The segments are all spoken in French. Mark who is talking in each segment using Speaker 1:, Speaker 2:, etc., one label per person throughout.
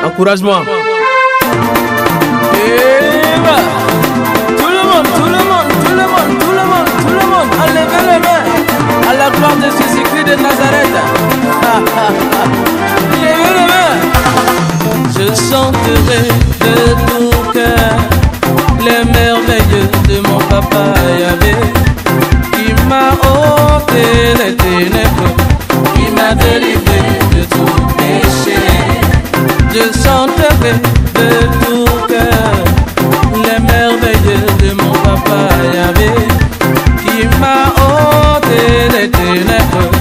Speaker 1: Encourage-moi. Et bah, tout le monde, tout le monde, tout le monde, tout le monde, tout le monde, enlevez les mains à la gloire de Jésus-Christ de Nazareth. Levez les mains. Je chanterai de tout cœur les merveilles de mon papa Yahvé, qui m'a ôté les ténèbres, qui m'a délivré de tout péché. Je chanterai de tout cœur les merveilles de mon papa Yahvé, qui m'a ôté les ténèbres,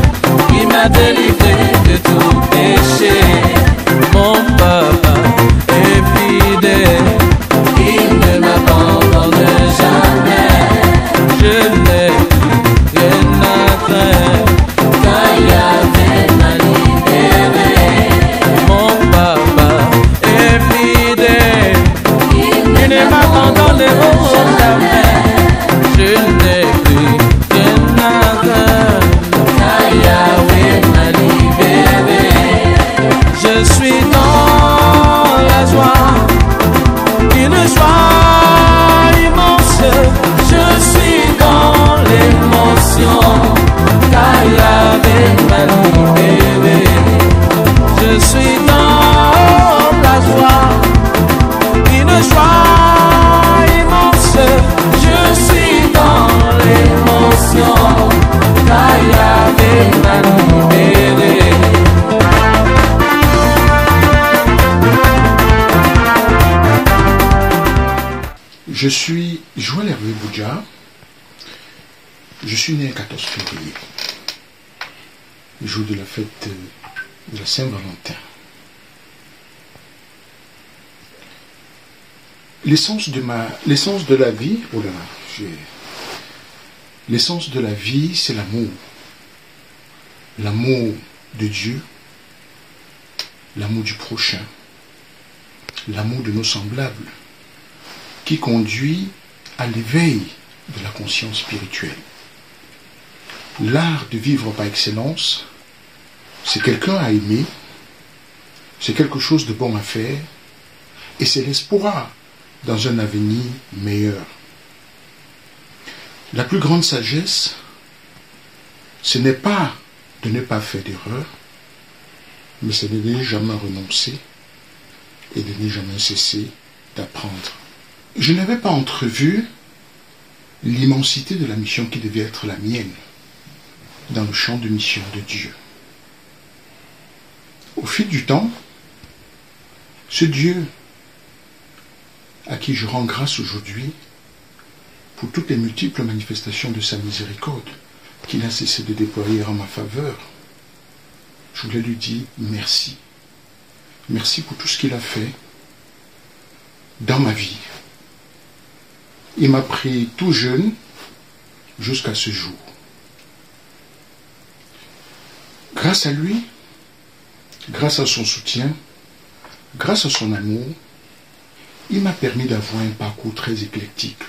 Speaker 1: qui m'a délivré de tout péché. Mon papa est fidèle, il ne m'abandonne jamais. Je n'ai plus rien à craindre, car Yahvé m'a libéré. Mon papa est fidèle, il ne m'abandonne jamais. Je n'ai plus rien à craindre, car Yahvé m'a libéré. Je suis dans la joie, une joie immense. Je suis dans l'émotion, car Yahvé m'a libéré. Je suis dans la joie, une joie immense. Je suis dans l'émotion, car Yahvé m'a libéré.
Speaker 2: Je suis Joël Hervé Boudja. Je suis né le 14 février, le jour de la fête de la Saint-Valentin. L'essence de la vie, l'essence de la vie, c'est l'amour. L'amour de Dieu, l'amour du prochain, l'amour de nos semblables, qui conduit à l'éveil de la conscience spirituelle. L'art de vivre par excellence, c'est quelqu'un à aimer, c'est quelque chose de bon à faire, et c'est l'espoir dans un avenir meilleur. La plus grande sagesse, ce n'est pas de ne pas faire d'erreur, mais c'est de ne jamais renoncer et de ne jamais cesser d'apprendre. Je n'avais pas entrevu l'immensité de la mission qui devait être la mienne dans le champ de mission de Dieu. Au fil du temps, ce Dieu à qui je rends grâce aujourd'hui pour toutes les multiples manifestations de sa miséricorde qu'il a cessé de déployer en ma faveur, je voulais lui dire merci. Merci pour tout ce qu'il a fait dans ma vie. Il m'a pris tout jeune jusqu'à ce jour. Grâce à lui, grâce à son soutien, grâce à son amour, il m'a permis d'avoir un parcours très éclectique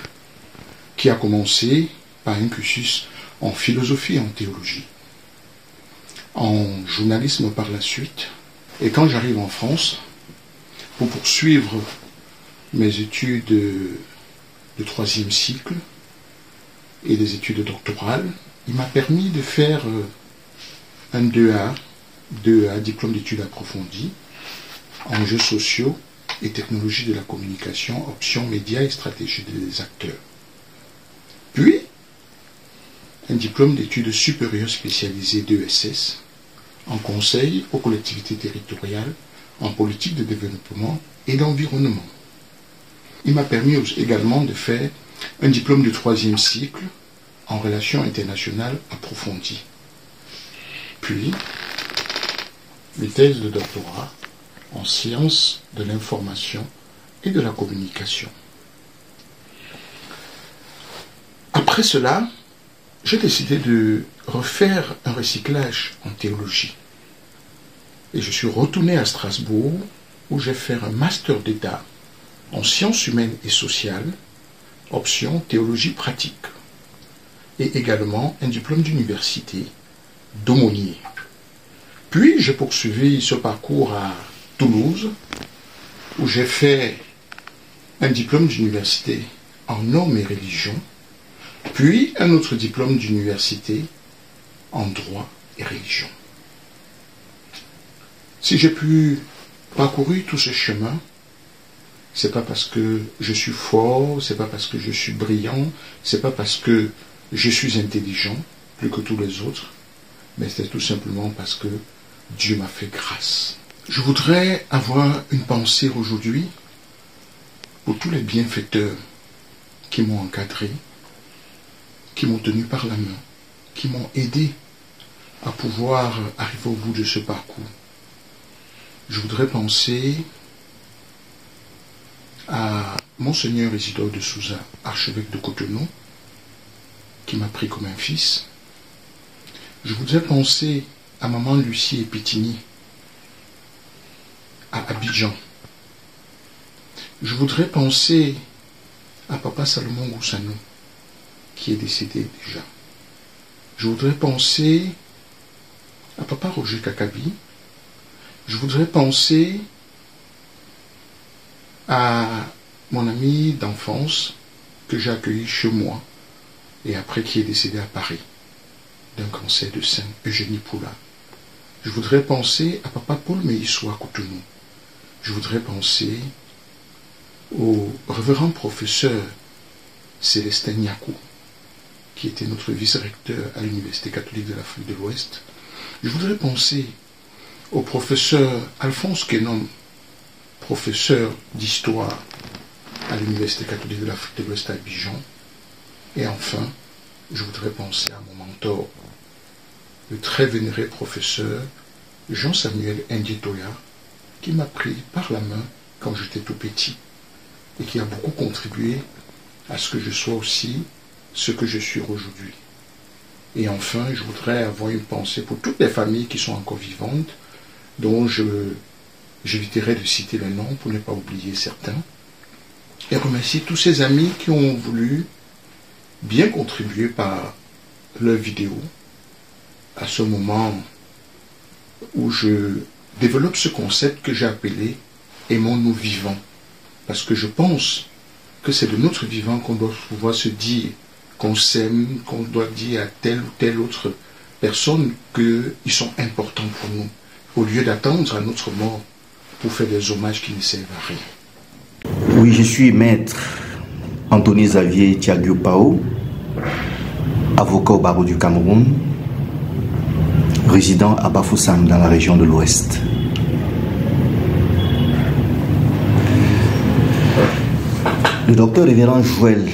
Speaker 2: qui a commencé par un cursus en philosophie et en théologie, en journalisme par la suite. Et quand j'arrive en France, pour poursuivre mes études de troisième cycle et des études doctorales, il m'a permis de faire un 2A, diplôme d'études approfondies, en jeux sociaux et technologies de la communication, options médias et stratégie des acteurs. Puis, un diplôme d'études supérieures spécialisées d'ESS, en conseil aux collectivités territoriales, en politique de développement et d'environnement. Il m'a permis également de faire un diplôme de troisième cycle en relations internationales approfondies. Puis, une thèse de doctorat en sciences de l'information et de la communication. Après cela, j'ai décidé de refaire un recyclage en théologie. Et je suis retourné à Strasbourg où j'ai fait un master d'État en sciences humaines et sociales, option théologie pratique, et également un diplôme d'université d'aumônier. Puis j'ai poursuivi ce parcours à Toulouse, où j'ai fait un diplôme d'université en normes et religion, puis un autre diplôme d'université en droit et religion. Si j'ai pu parcourir tout ce chemin, c'est pas parce que je suis fort, c'est pas parce que je suis brillant, c'est pas parce que je suis intelligent, plus que tous les autres, mais c'est tout simplement parce que Dieu m'a fait grâce. Je voudrais avoir une pensée aujourd'hui pour tous les bienfaiteurs qui m'ont encadré, qui m'ont tenu par la main, qui m'ont aidé à pouvoir arriver au bout de ce parcours. Je voudrais penser à Monseigneur Isidore de Souza, archevêque de Cotonou, qui m'a pris comme un fils. Je voudrais penser à Maman Lucie Epitini, à Abidjan. Je voudrais penser à Papa Salomon Goussano, qui est décédé déjà. Je voudrais penser à Papa Roger Kakabi. Je voudrais penser à mon ami d'enfance que j'ai accueilli chez moi et après qui est décédé à Paris d'un cancer de sein, Eugénie Poula. Je voudrais penser à Papa Paul Meïssoua Cotonou. Je voudrais penser au révérend professeur Célestin Niakou, qui était notre vice-recteur à l'Université catholique de l'Afrique de l'Ouest. Je voudrais penser au professeur Alphonse Kenom, professeur d'histoire à l'Université catholique de l'Afrique de l'Ouest à Abidjan. Et enfin, je voudrais penser à mon mentor, le très vénéré professeur Jean-Samuel Ndietoya, qui m'a pris par la main quand j'étais tout petit et qui a beaucoup contribué à ce que je sois aussi ce que je suis aujourd'hui. Et enfin, je voudrais avoir une pensée pour toutes les familles qui sont encore vivantes, dont j'éviterai de citer les noms pour ne pas oublier certains, et remercier tous ces amis qui ont voulu bien contribuer par leurs vidéos à ce moment où je développe ce concept que j'ai appelé « Aimons-nous vivants ». Parce que je pense que c'est de notre vivant qu'on doit pouvoir se dire qu'on s'aime, qu'on doit dire à telle ou telle autre personne qu'ils sont importants pour nous, au lieu d'attendre à notre mort pour faire des hommages qui ne servent à rien.
Speaker 3: Oui, je suis maître Anthony Xavier Thiago Pao, avocat au barreau du Cameroun, résident à Bafoussam dans la région de l'Ouest. Le docteur révérend Joël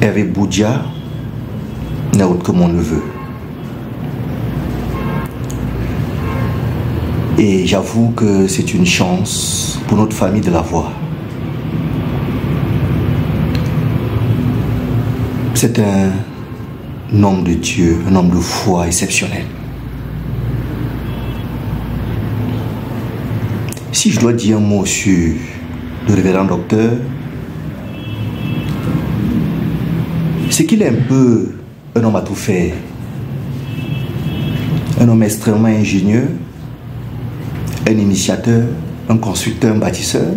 Speaker 3: Hervé Boudia n'est autre que mon neveu. Et j'avoue que c'est une chance pour notre famille de l'avoir. C'est un homme de Dieu, un homme de foi exceptionnel. Si je dois dire un mot sur le révérend docteur, c'est qu'il est un peu un homme à tout faire. Un homme extrêmement ingénieux, un initiateur, un constructeur, un bâtisseur.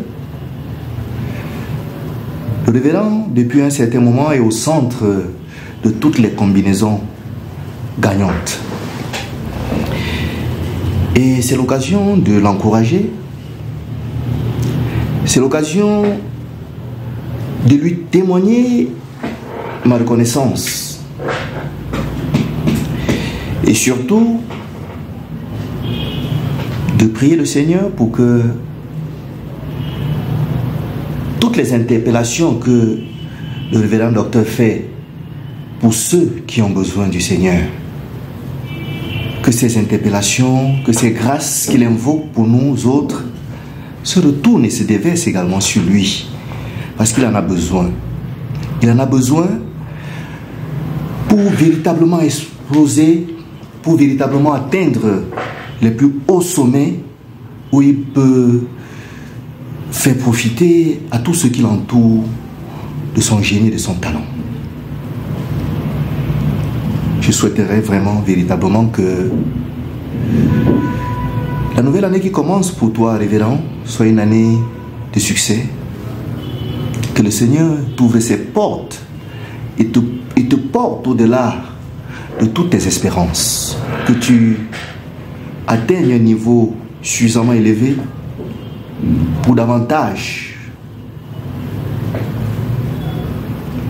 Speaker 3: Le révérend, depuis un certain moment, est au centre de toutes les combinaisons gagnantes. Et c'est l'occasion de l'encourager. C'est l'occasion de lui témoigner ma reconnaissance. Et surtout, de prier le Seigneur pour que toutes les interpellations que le révérend docteur fait pour ceux qui ont besoin du Seigneur, que ces interpellations, que ces grâces qu'il invoque pour nous autres se retournent et se déversent également sur lui, parce qu'il en a besoin. Il en a besoin pour véritablement exploser, pour véritablement atteindre les plus hauts sommets où il peut faire profiter à tout ce qui l'entoure de son génie et de son talent. Je souhaiterais vraiment, véritablement que la nouvelle année qui commence pour toi, révérend, soit une année de succès. Que le Seigneur t'ouvre ses portes et te porte au-delà de toutes tes espérances. Que tu atteignes un niveau suffisamment élevé pour davantage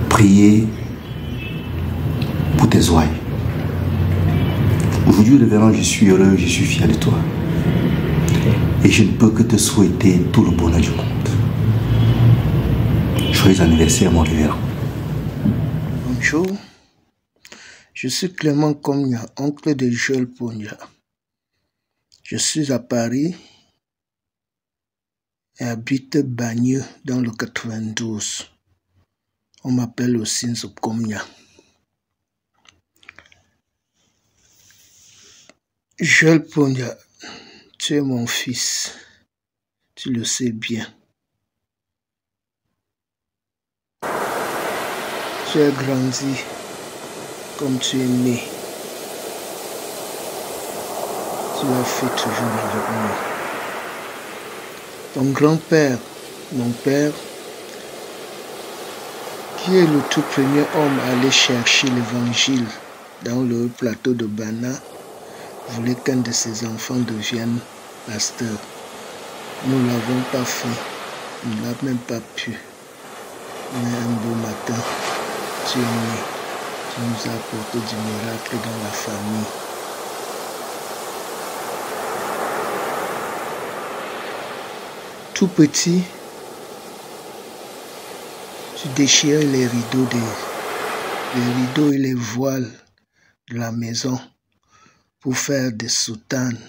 Speaker 3: prier pour tes ouailles. Aujourd'hui, révérend, je suis heureux, je suis fier de toi. Et je ne peux que te souhaiter tout le bonheur du monde. Joyeux anniversaire, mon révérend.
Speaker 4: Bonjour, je suis Clément Komnia, oncle de Joël Pondia. Je suis à Paris et habite Bagneux dans le 92. On m'appelle aussi Komnia. Joël Pondia, tu es mon fils, tu le sais bien. Tu as grandi comme tu es né. Tu l'as fait toujours avec moi. Ton grand-père, mon père, qui est le tout premier homme à aller chercher l'évangile dans le plateau de Bana, voulait qu'un de ses enfants devienne pasteur. Nous ne l'avons pas fait, on ne l'a même pas pu. Mais un beau matin, tu es né, tu nous as apporté du miracle dans la famille. Tout petit, tu déchirais les rideaux et les voiles de la maison pour faire des soutanes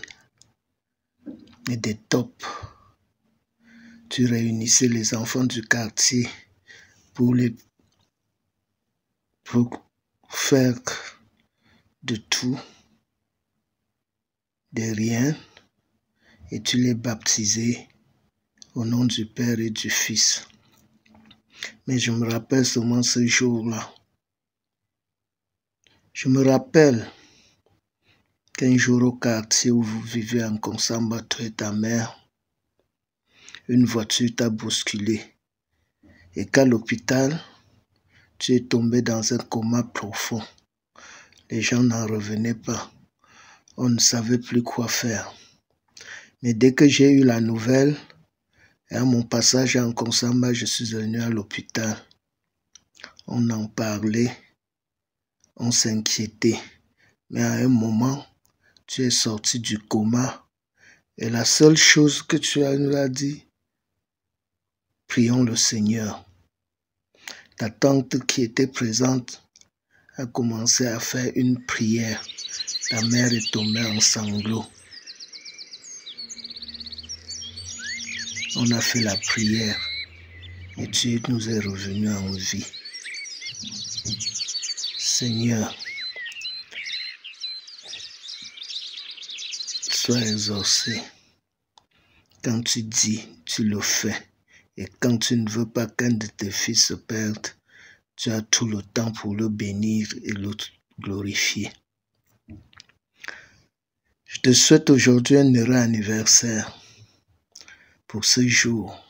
Speaker 4: et des tops. Tu réunissais les enfants du quartier pour faire de tout, de rien, et tu les baptisais au nom du Père et du Fils. Mais je me rappelle seulement ce jour-là. Je me rappelle qu'un jour au quartier où vous vivez en Konsamba, toi et ta mère, une voiture t'a bousculé et qu'à l'hôpital, tu es tombé dans un coma profond. Les gens n'en revenaient pas. On ne savait plus quoi faire. Mais dès que j'ai eu la nouvelle, et à mon passage en Konsamba, je suis venu à l'hôpital. On en parlait, on s'inquiétait. Mais à un moment, tu es sorti du coma. Et la seule chose que tu nous as dit, prions le Seigneur. Ta tante qui était présente a commencé à faire une prière. Ta mère est tombée en sanglots. On a fait la prière et tu nous es revenu en vie. Seigneur, sois exaucé. Quand tu dis, tu le fais. Et quand tu ne veux pas qu'un de tes fils se perde, tu as tout le temps pour le bénir et le glorifier. Je te souhaite aujourd'hui un heureux anniversaire pour ce jour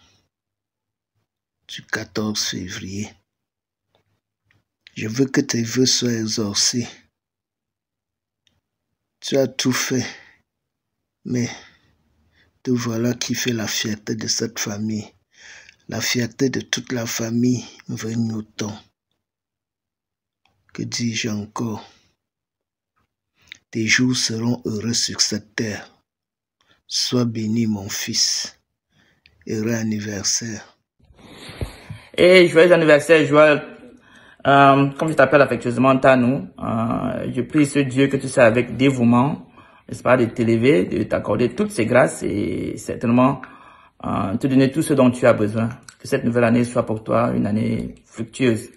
Speaker 4: du 14 février. Je veux que tes vœux soient exaucés. Tu as tout fait, mais te voilà qui fait la fierté de cette famille. La fierté de toute la famille Vignoton. Que dis-je encore? Tes jours seront heureux sur cette terre. Sois béni, mon fils. Heureux anniversaire.
Speaker 1: Et joyeux anniversaire, Joël. Comme je t'appelle affectueusement Tanou, je prie ce Dieu que tu sais avec dévouement, n'est-ce pas, de t'élever, de t'accorder toutes ces grâces et certainement te donner tout ce dont tu as besoin. Que cette nouvelle année soit pour toi une année fructueuse.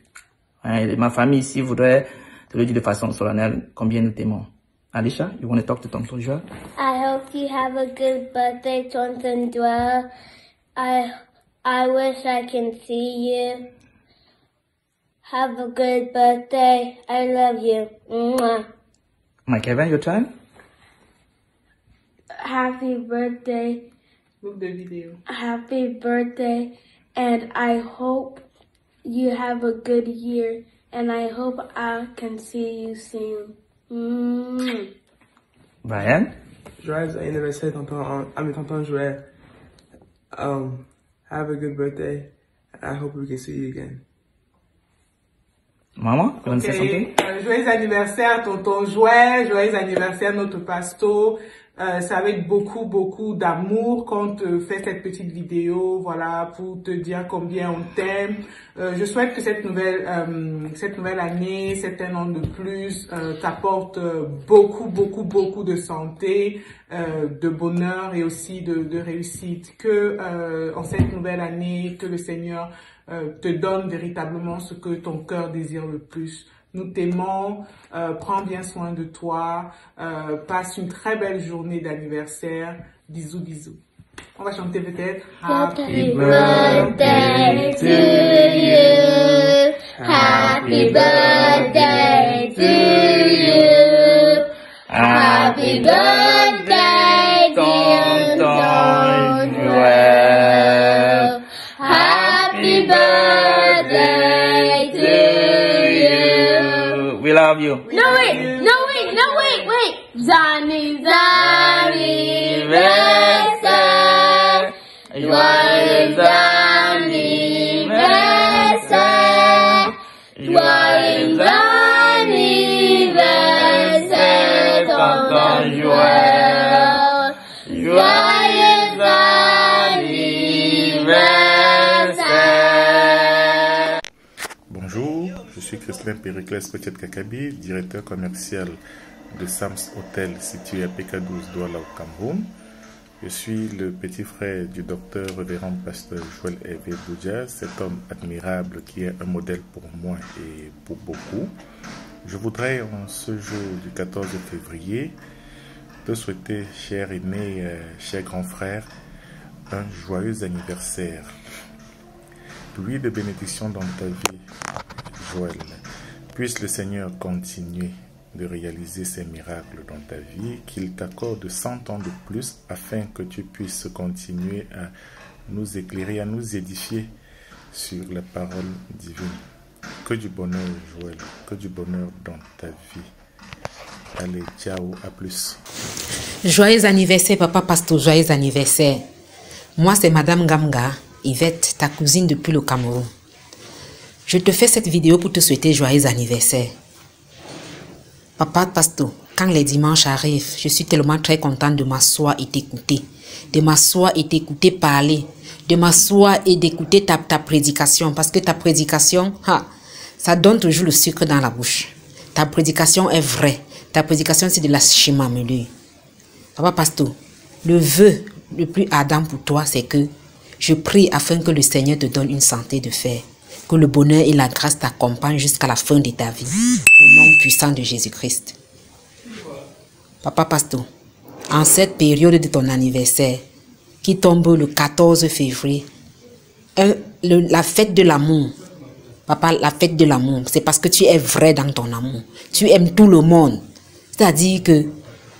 Speaker 1: Et ma famille ici voudrait te le dire de façon solennelle combien nous t'aimons. Alicia, you want to talk to Tonton Joel?
Speaker 5: I hope you have a good birthday, Tonton Joel. I wish I can see you. Have a good birthday. I love you. Mwah.
Speaker 1: Mike Kevin, your turn?
Speaker 5: Happy birthday
Speaker 6: Groupe de vidéo.
Speaker 5: Happy birthday, and I hope you have a good year, and I hope I can see you soon.
Speaker 1: Brian?
Speaker 6: Joyeux anniversaire, tonton Joël. Have a good birthday. I hope we can see you again.
Speaker 1: Maman, you want to say something?
Speaker 6: Joyeux anniversaire, tonton Joël. Joyeux anniversaire, notre pasteur. C'est avec beaucoup d'amour qu'on te fait cette petite vidéo, voilà, pour te dire combien on t'aime. Je souhaite que cette nouvelle année, cet un an de plus, t'apporte beaucoup de santé, de bonheur et aussi de réussite. Que en cette nouvelle année, que le Seigneur te donne véritablement ce que ton cœur désire le plus. Nous t'aimons, prends bien soin de toi, passe une très belle journée d'anniversaire. Bisous. On va chanter peut-être.
Speaker 5: Happy birthday to you. Happy birthday to you. Happy birthday, dear Tonton Joël. Happy birthday to you.
Speaker 1: We love you.
Speaker 5: No wait. Johnny's anniversaire. Joyeux anniversaire. Joyeux anniversaire, tonton Joël. Joyeux anniversaire.
Speaker 2: Bonjour, je suis Christian Périclès Kakabi, directeur commercial de Sams Hotel situé à PK12 Douala au Cameroun. Je suis le petit frère du docteur révérend pasteur Joël Hervé Boudja, cet homme admirable qui est un modèle pour moi et pour beaucoup. Je voudrais en ce jour du 14 février te souhaiter, cher aîné, cher grand frère, un joyeux anniversaire. Pluie de bénédictions dans ta vie, Joël. Puisse le Seigneur continuer de réaliser ces miracles dans ta vie, qu'il t'accorde 100 ans de plus afin que tu puisses continuer à nous éclairer, à nous édifier sur la parole divine. Que du bonheur, Joël, que du bonheur dans ta vie. Allez, ciao, à plus.
Speaker 7: Joyeux anniversaire, papa pasteur, joyeux anniversaire. Moi, c'est Madame Gamga, Yvette, ta cousine depuis le Cameroun. Je te fais cette vidéo pour te souhaiter joyeux anniversaire. Papa pasteur, quand les dimanches arrivent, je suis tellement très contente de m'asseoir et t'écouter. De m'asseoir et t'écouter parler. De m'asseoir et d'écouter ta prédication. Parce que ta prédication, ça donne toujours le sucre dans la bouche. Ta prédication est vraie. Ta prédication, c'est de la chimamelu. Papa pasteur, le vœu le plus ardent pour toi, c'est que je prie afin que le Seigneur te donne une santé de fer. Que le bonheur et la grâce t'accompagnent jusqu'à la fin de ta vie. Au nom puissant de Jésus-Christ. Papa pasteur, en cette période de ton anniversaire, qui tombe le 14 février, la fête de l'amour, papa, la fête de l'amour, c'est parce que tu es vrai dans ton amour. Tu aimes tout le monde. C'est-à-dire que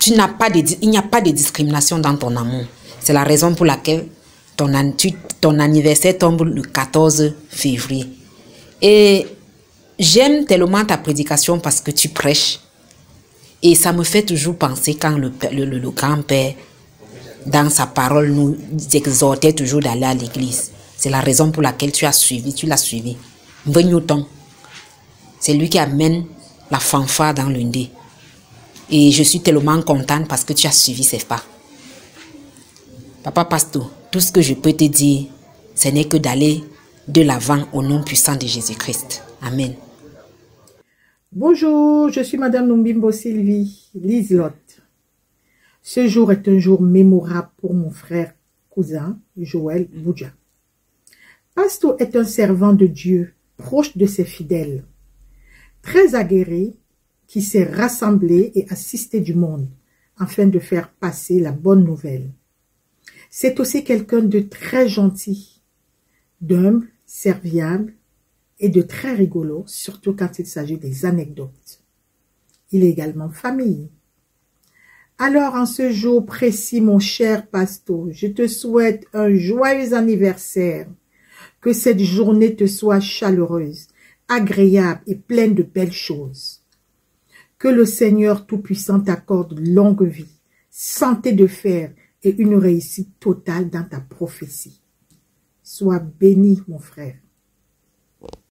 Speaker 7: il n'y a pas de discrimination dans ton amour. C'est la raison pour laquelle ton anniversaire tombe le 14 février. Et j'aime tellement ta prédication parce que tu prêches. Et ça me fait toujours penser quand le grand-père, dans sa parole, nous exhortait toujours d'aller à l'église. C'est la raison pour laquelle tu l'as suivi. Mbegnoton, c'est lui qui amène la fanfare dans le nez. Et je suis tellement contente parce que tu as suivi ses pas. Papa pasteur, tout ce que je peux te dire, ce n'est que d'aller de l'avant au nom puissant de Jésus-Christ. Amen.
Speaker 8: Bonjour, je suis Madame Numbimbo Sylvie Liselotte. Ce jour est un jour mémorable pour mon frère cousin Joël Boudja. Pasteur est un servant de Dieu, proche de ses fidèles, très aguerri, qui s'est rassemblé et assisté du monde afin de faire passer la bonne nouvelle. C'est aussi quelqu'un de très gentil, d'humble, serviable et de très rigolo, surtout quand il s'agit des anecdotes. Il est également famille. Alors, en ce jour précis, mon cher pasteur, je te souhaite un joyeux anniversaire. Que cette journée te soit chaleureuse, agréable et pleine de belles choses. Que le Seigneur Tout-Puissant t'accorde longue vie, santé de fer et une réussite totale dans ta prophétie. Sois béni, mon frère.